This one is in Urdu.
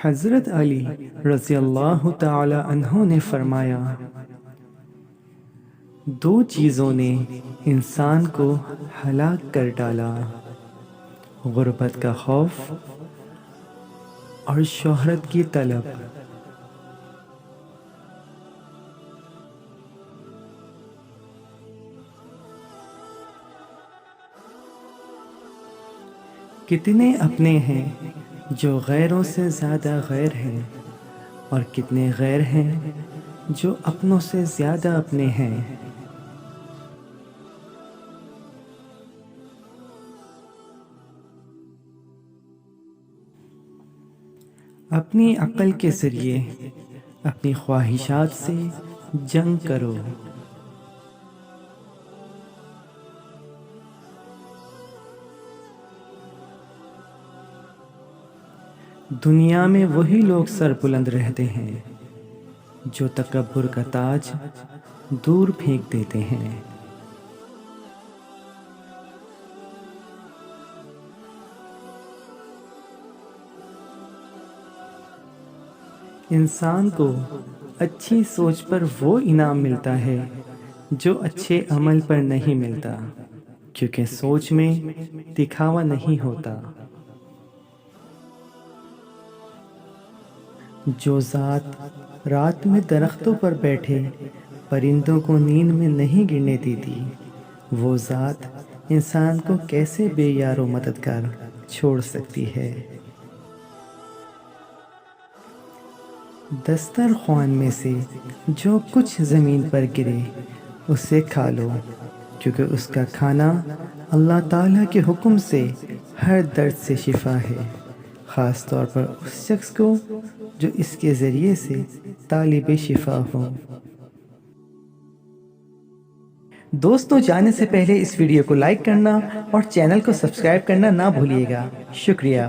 حضرت علی رضی اللہ تعالی عنہ نے فرمایا، دو چیزوں نے انسان کو ہلاک کر ڈالا، غربت کا خوف اور شہرت کی طلب۔ کتنے اپنے ہیں جو غیروں سے زیادہ غیر ہیں، اور کتنے غیر ہیں جو اپنوں سے زیادہ اپنے ہیں۔ اپنی عقل کے ذریعے اپنی خواہشات سے جنگ کرو۔ دنیا میں وہی لوگ سربلند رہتے ہیں جو تکبر کا تاج دور پھینک دیتے ہیں۔ انسان کو اچھی سوچ پر وہ انعام ملتا ہے جو اچھے عمل پر نہیں ملتا، کیونکہ سوچ میں دکھاوا نہیں ہوتا۔ جو ذات رات میں درختوں پر بیٹھے پرندوں کو نیند میں نہیں گرنے دیتی، وہ ذات انسان کو کیسے بے یار و مددگار چھوڑ سکتی ہے؟ دسترخوان میں سے جو کچھ زمین پر گرے اسے کھا لو، کیونکہ اس کا کھانا اللہ تعالیٰ کے حکم سے ہر درد سے شفا ہے، خاص طور پر اس شخص کو جو اس کے ذریعے سے طالب شفا ہو۔ دوستوں، جانے سے پہلے اس ویڈیو کو لائک کرنا اور چینل کو سبسکرائب کرنا نہ بھولیے گا۔ شکریہ۔